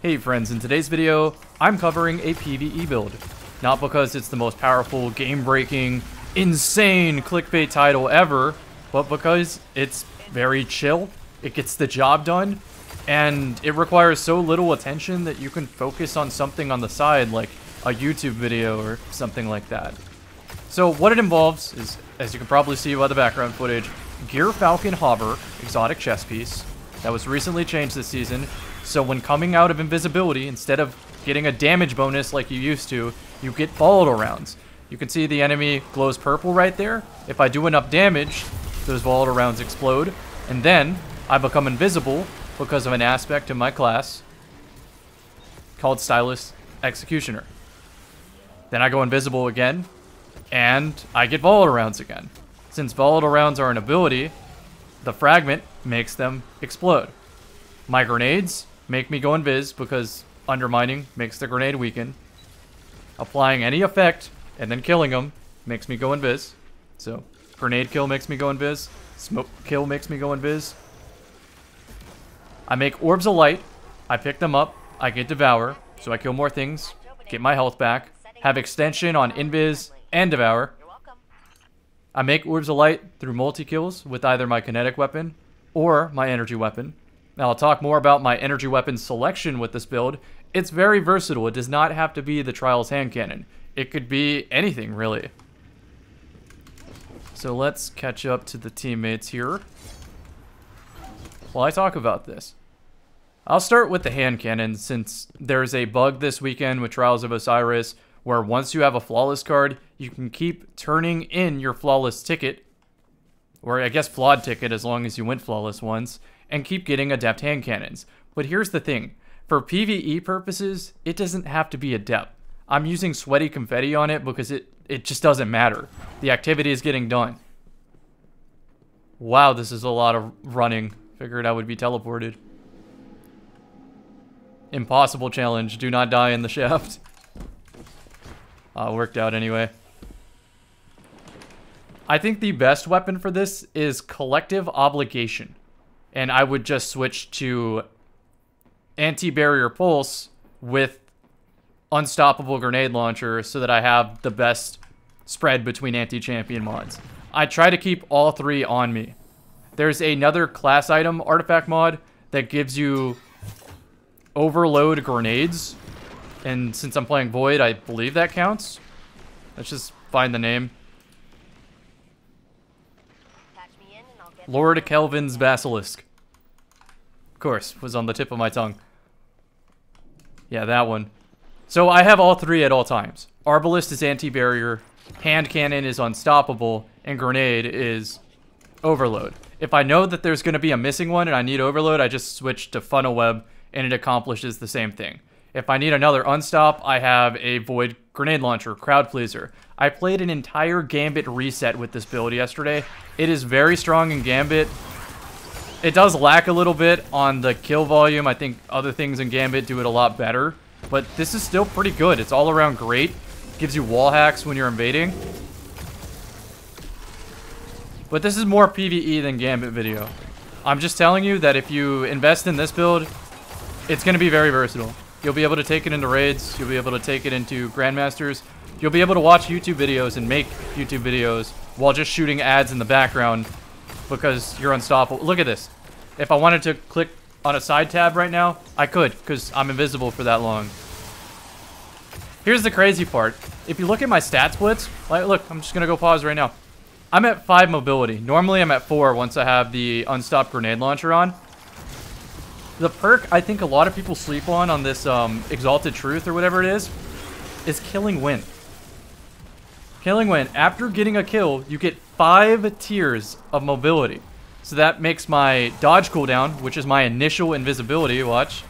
Hey friends, in today's video, I'm covering a PvE build. Not because it's the most powerful, game-breaking, insane clickbait title ever, but because it's very chill, it gets the job done, and it requires so little attention that you can focus on something on the side, like a YouTube video or something like that. So what it involves is, as you can probably see by the background footage, Gear Falcon Hover, exotic chest piece, that was recently changed this season. So when coming out of invisibility, instead of getting a damage bonus like you used to, you get volatile rounds. You can see the enemy glows purple right there. If I do enough damage, those volatile rounds explode. And then I become invisible because of an aspect of my class called Stylus Executioner. Then I go invisible again, and I get volatile rounds again. Since volatile rounds are an ability, the fragment makes them explode. My grenades make me go invis because undermining makes the grenade weaken. Applying any effect and then killing them makes me go invis. So grenade kill makes me go invis. Smoke kill makes me go invis. I make orbs of light. I pick them up. I get devour. So I kill more things. Get my health back. Have extension on invis and devour. I make orbs of light through multi-kills with either my kinetic weapon or my energy weapon. Now, I'll talk more about my energy weapon selection with this build. It's very versatile. It does not have to be the Trials hand cannon. It could be anything, really. So let's catch up to the teammates here while I talk about this. I'll start with the hand cannon since there's a bug this weekend with Trials of Osiris where once you have a flawless card, you can keep turning in your flawless ticket, or I guess flawed ticket as long as you went flawless once, and keep getting adept hand cannons. But here's the thing, for PvE purposes, it doesn't have to be adept. I'm using sweaty confetti on it because it just doesn't matter. The activity is getting done. Wow, this is a lot of running. Figured I would be teleported. Impossible challenge, do not die in the shaft. Worked out anyway. I think the best weapon for this is Collective Obligation. And I would just switch to Anti-Barrier Pulse with Unstoppable Grenade Launcher so that I have the best spread between anti-champion mods. I try to keep all three on me. There's another class item artifact mod that gives you overload grenades. And since I'm playing Void, I believe that counts. Let's just find the name. Lord Kelvin's Basilisk. Of course, was on the tip of my tongue. Yeah, that one. So I have all three at all times. Arbalist is anti-barrier, hand cannon is unstoppable, and grenade is overload. If I know that there's going to be a missing one and I need overload, I just switch to funnel web and it accomplishes the same thing. If I need another unstop, I have a void grenade launcher, crowd pleaser. I played an entire Gambit reset with this build yesterday. It is very strong in Gambit. It does lack a little bit on the kill volume. I think other things in Gambit do it a lot better. But this is still pretty good. It's all around great. Gives you wall hacks when you're invading. But this is more PvE than Gambit video. I'm just telling you that if you invest in this build, it's going to be very versatile. You'll be able to take it into raids. You'll be able to take it into Grandmasters. You'll be able to watch YouTube videos and make YouTube videos while just shooting ads in the background because you're unstoppable. Look at this. If I wanted to click on a side tab right now, I could because I'm invisible for that long. Here's the crazy part. If you look at my stat splits, like, look, I'm just going to go pause right now. I'm at 5 mobility. Normally I'm at 4 once I have the unstopped grenade launcher on. The perk I think a lot of people sleep on this Exalted Truth or whatever it is Killing Wind. Killing Wind. After getting a kill, you get 5 tiers of mobility. So that makes my dodge cooldown, which is my initial invisibility, watch.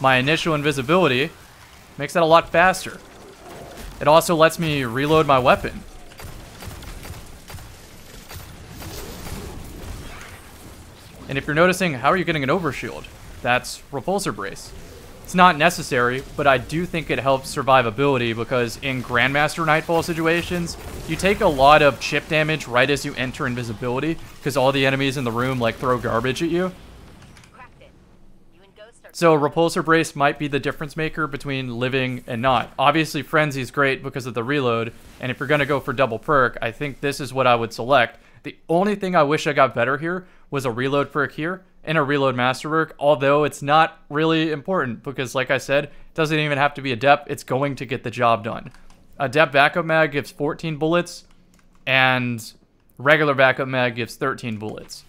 My initial invisibility makes that a lot faster. It also lets me reload my weapon. And if you're noticing, how are you getting an overshield? That's Repulsor Brace. It's not necessary, but I do think it helps survivability because in Grandmaster Nightfall situations, you take a lot of chip damage right as you enter invisibility because all the enemies in the room like throw garbage at you. So Repulsor Brace might be the difference maker between living and not. Obviously, Frenzy is great because of the reload, and if you're going to go for double perk, I think this is what I would select. The only thing I wish I got better here was a reload perk here and a reload masterwork, although it's not really important because, like I said, it doesn't even have to be adept. It's going to get the job done. Adept backup mag gives 14 bullets, and regular backup mag gives 13 bullets.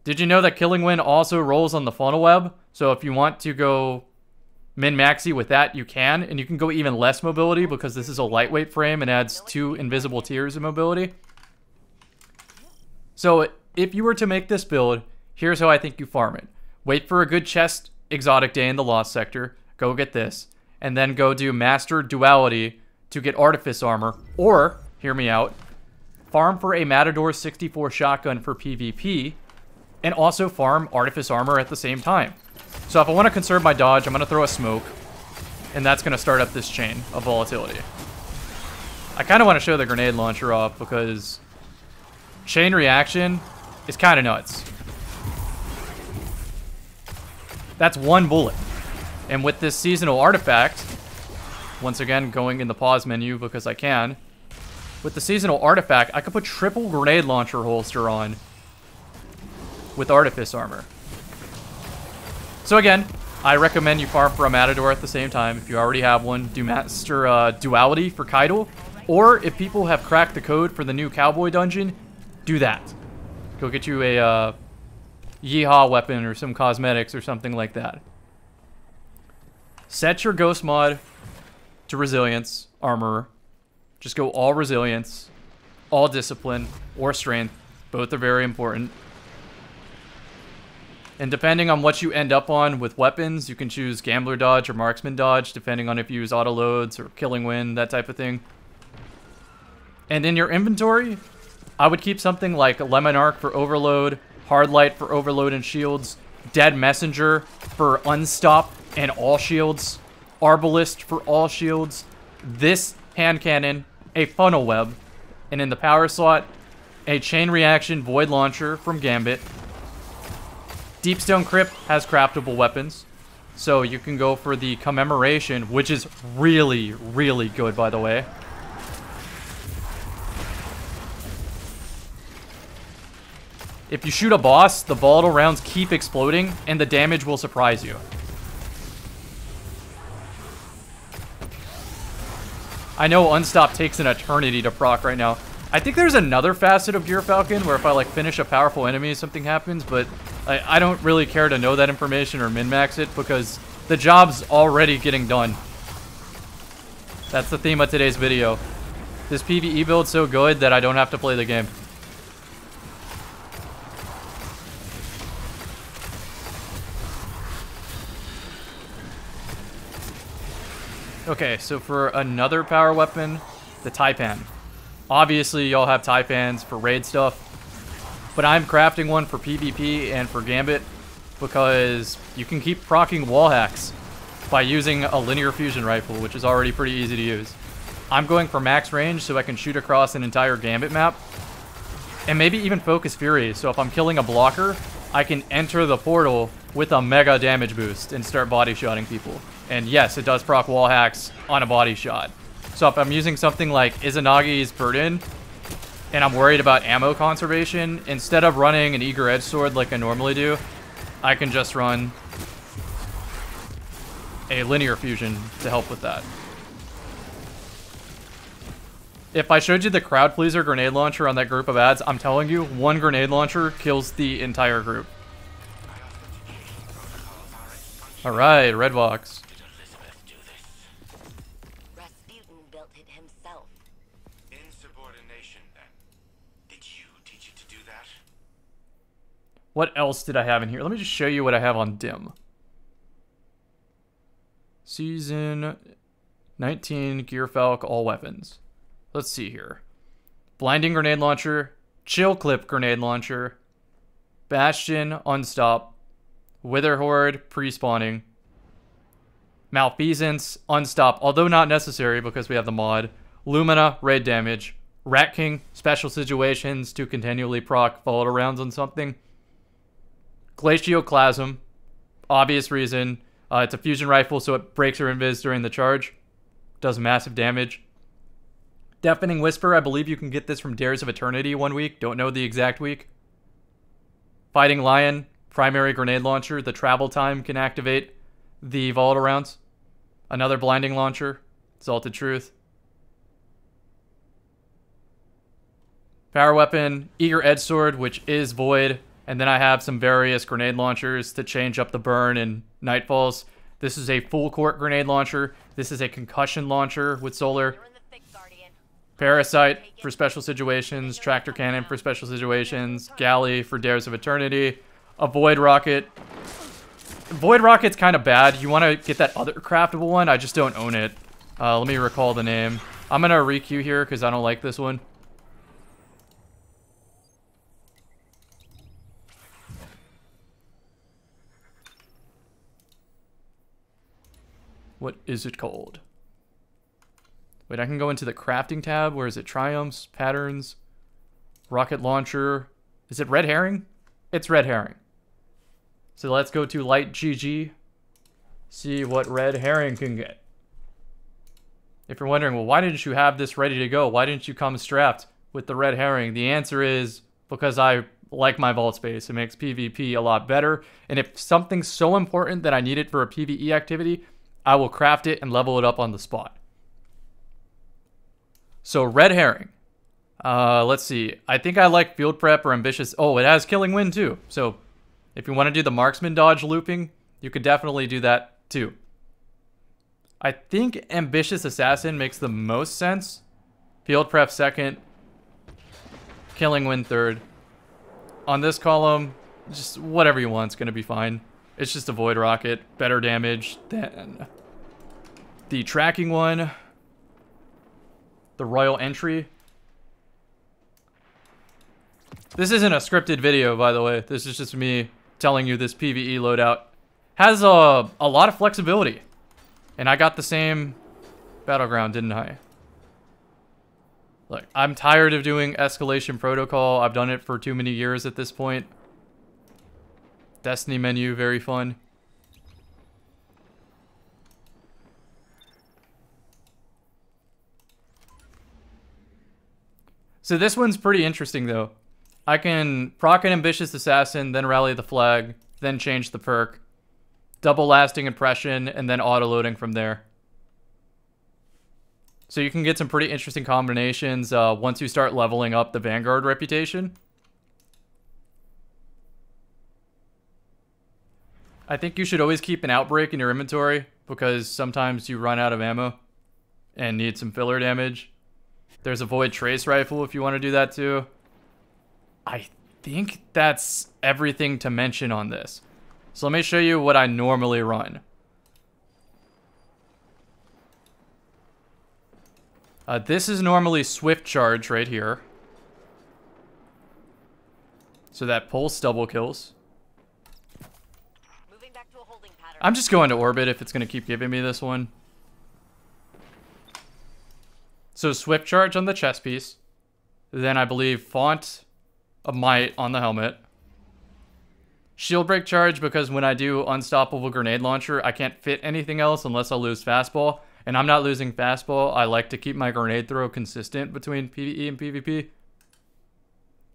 Did you know that Killing Wind also rolls on the funnel web? So if you want to go min-maxi with that, you can. And you can go even less mobility because this is a lightweight frame and adds 2 invisible tiers of mobility. So if you were to make this build, here's how I think you farm it. Wait for a good chest exotic day in the Lost Sector. Go get this. And then go do Master Duality to get Artifice Armor. Or, hear me out, farm for a Matador 64 shotgun for PvP. And also farm Artifice Armor at the same time. So if I want to conserve my dodge, I'm going to throw a smoke. And that's going to start up this chain of volatility. I kind of want to show the grenade launcher off because chain reaction is kind of nuts. That's 1 bullet. And with this seasonal artifact, once again going in the pause menu because I can. With the seasonal artifact, I could put triple grenade launcher holster on with Artifice Armor. So again, I recommend you farm for a Matador at the same time. If you already have one, do Master Duality for Kaido. Or if people have cracked the code for the new Cowboy Dungeon, do that. Go get you a Yeehaw weapon or some cosmetics or something like that. Set your Ghost mod to Resilience, Armorer. Just go all Resilience, all Discipline, or Strength. Both are very important. And depending on what you end up on with weapons, you can choose Gambler Dodge or Marksman Dodge, depending on if you use auto loads or Killing Wind, that type of thing. And in your inventory, I would keep something like Lemon Arc for Overload, Hard Light for Overload and Shields, Dead Messenger for Unstop and all shields, Arbalist for all shields, this hand cannon, a funnel web, and in the power slot, a Chain Reaction Void Launcher from Gambit. Deepstone Crypt has craftable weapons, so you can go for the Commemoration, which is really, really good, by the way. If you shoot a boss, the volatile rounds keep exploding, and the damage will surprise you. I know Unstop takes an eternity to proc right now. I think there's another facet of Gear Falcon where if I like finish a powerful enemy, something happens, but I don't really care to know that information or min-max it because the job's already getting done. That's the theme of today's video. This PvE build's so good that I don't have to play the game. Okay, so for another power weapon, the Taipan. Obviously, y'all have Taipans for raid stuff, but I'm crafting one for PvP and for Gambit because you can keep proccing wall hacks by using a linear fusion rifle, which is already pretty easy to use. I'm going for max range so I can shoot across an entire Gambit map and maybe even focus Fury. So if I'm killing a blocker, I can enter the portal with a mega damage boost and start body shotting people. And yes, it does proc wall hacks on a body shot. So if I'm using something like Izanagi's Burden, and I'm worried about ammo conservation, instead of running an Eager Edge Sword like I normally do, I can just run a linear fusion to help with that. If I showed you the Crowd Pleaser grenade launcher on that group of ads, I'm telling you, one grenade launcher kills the entire group. Alright, red box. What else did I have in here? Let me just show you what I have on Dim. Season 19 Gear Falc, all weapons. Let's see here. Blinding Grenade Launcher, Chill Clip Grenade Launcher, Bastion, Unstop, Wither Horde, pre-spawning, Malfeasance, Unstop, although not necessary because we have the mod, Lumina, raid damage, Rat King, special situations to continually proc volatile rounds on something, Glacioclasm, Obvious reason. It's a fusion rifle, so it breaks your invis during the charge. Does massive damage. Deafening Whisper, I believe you can get this from Dares of Eternity 1 week. Don't know the exact week. Fighting Lion, primary grenade launcher. The travel time can activate the volatile rounds. Another blinding launcher. Exalted Truth. Power weapon, Eager Edge Sword, which is void. And then I have some various grenade launchers to change up the burn in Nightfalls. This is a full court grenade launcher. This is a concussion launcher with solar. Parasite for special situations. Tractor cannon for special situations. Galley for Dares of Eternity. A void rocket. Void rocket's kind of bad. You want to get that other craftable one. I just don't own it. Let me recall the name. I'm going to re-queue here because I don't like this one. What is it called? Wait, I can go into the crafting tab. Where is it? Triumphs, patterns, rocket launcher. Is it red herring? It's red herring. So let's go to light GG. See what red herring can get. If you're wondering, well, why didn't you have this ready to go? Why didn't you come strapped with the red herring? The answer is because I like my vault space. It makes PvP a lot better. And if something's so important that I need it for a PvE activity, I will craft it and level it up on the spot. So red herring. Let's see. I think I like field prep or ambitious. Oh, it has killing wind too. So if you want to do the marksman dodge looping, you could definitely do that too. I think ambitious assassin makes the most sense. Field prep second. Killing wind third. On this column, just whatever you want is going to be fine. It's just a void rocket. Better damage than the tracking one. The royal entry. This isn't a scripted video, by the way. This is just me telling you this PvE loadout has a lot of flexibility. And I got the same battleground, didn't I? Look, I'm tired of doing escalation protocol. I've done it for too many years at this point. Destiny menu, very fun. So this one's pretty interesting though. I can proc an ambitious assassin, then rally the flag, then change the perk. Double lasting impression, and then auto-loading from there. So you can get some pretty interesting combinations once you start leveling up the Vanguard reputation. I think you should always keep an outbreak in your inventory because sometimes you run out of ammo and need some filler damage. There's a void trace rifle if you want to do that too. I think that's everything to mention on this. So let me show you what I normally run. This is normally swift charge right here. So that pulse double kills. Moving back to a holding pattern. I'm just going to orbit if it's going to keep giving me this one. So swift charge on the chest piece. Then I believe font of might on the helmet. Shield break charge because when I do unstoppable grenade launcher, I can't fit anything else unless I lose fastball. And I'm not losing fastball. I like to keep my grenade throw consistent between PvE and PvP.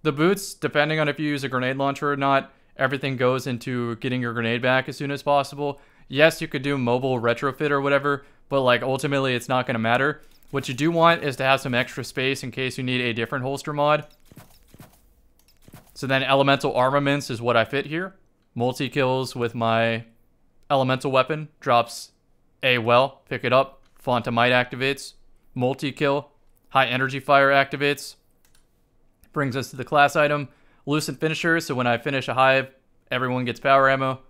The boots, depending on if you use a grenade launcher or not, everything goes into getting your grenade back as soon as possible. Yes, you could do mobile retrofit or whatever, but like ultimately it's not going to matter. What you do want is to have some extra space in case you need a different holster mod. So then elemental armaments is what I fit here. Multi-kills with my elemental weapon. Drops a well, pick it up. Font of Might activates. Multi-kill. High energy fire activates. Brings us to the class item. Lucent finisher, so when I finish a hive, everyone gets power ammo.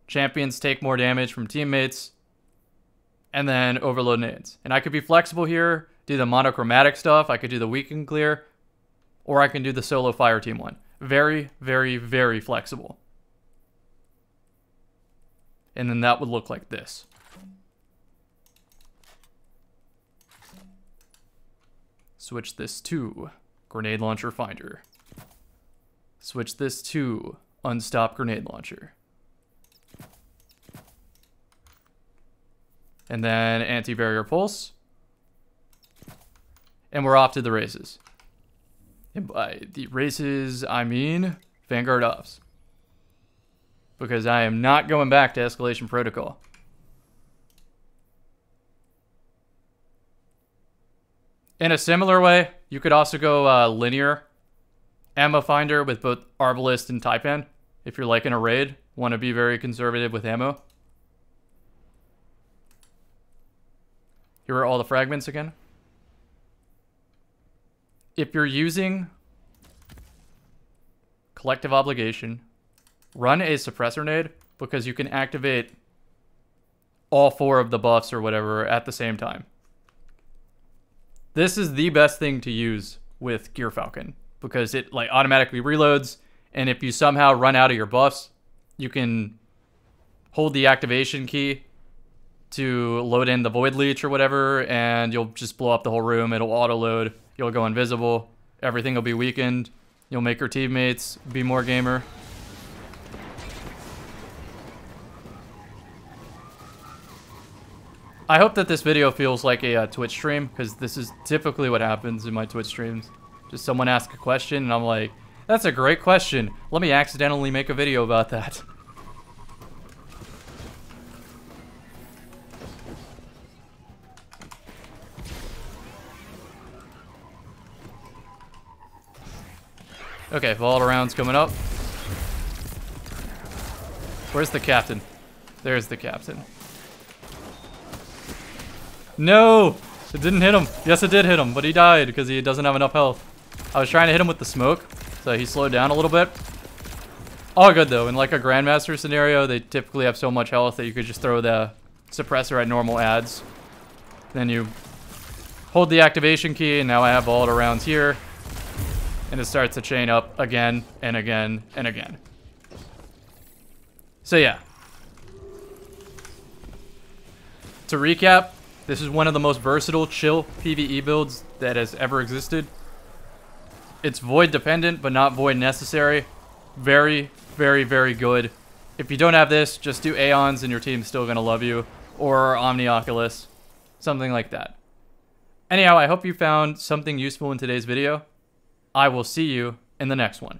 Champions take more damage from teammates. And then overload nades. And I could be flexible here, do the monochromatic stuff. I could do the weaken clear. Or I can do the solo fire team one. Very, very, very flexible. And then that would look like this. Switch this to grenade launcher finder. Switch this to unstop grenade launcher. And then anti-barrier pulse. And we're off to the races. And by the races, I mean Vanguard Ops. Because I am not going back to Escalation Protocol. In a similar way, you could also go linear ammo finder with both Arbalist and Taipan. If you're like in a raid, want to be very conservative with ammo. Here are all the fragments again. If you're using Collective Obligation, run a suppressor nade because you can activate all 4 of the buffs or whatever at the same time. This is the best thing to use with Gear Falcon because it like automatically reloads, and if you somehow run out of your buffs, you can hold the activation key to load in the Void Leech or whatever, and you'll just blow up the whole room. It'll auto-load. You'll go invisible. Everything will be weakened. You'll make your teammates be more gamer. I hope that this video feels like a Twitch stream, because this is typically what happens in my Twitch streams. Just someone asks a question, and I'm like, that's a great question. Let me accidentally make a video about that. Okay, volatile rounds coming up. Where's the captain? There's the captain. No! It didn't hit him. Yes, it did hit him, but he died because he doesn't have enough health. I was trying to hit him with the smoke, so he slowed down a little bit. All good, though. In like a Grandmaster scenario, they typically have so much health that you could just throw the suppressor at normal adds. Then you hold the activation key, and now I have volatile rounds here. And it starts to chain up again and again and again. So yeah. To recap, this is one of the most versatile, chill PvE builds that has ever existed. It's void dependent, but not void necessary. Very, very, very good. If you don't have this, just do Aeons and your team's still gonna love you. Or Omnioculus. Something like that. Anyhow, I hope you found something useful in today's video. I will see you in the next one.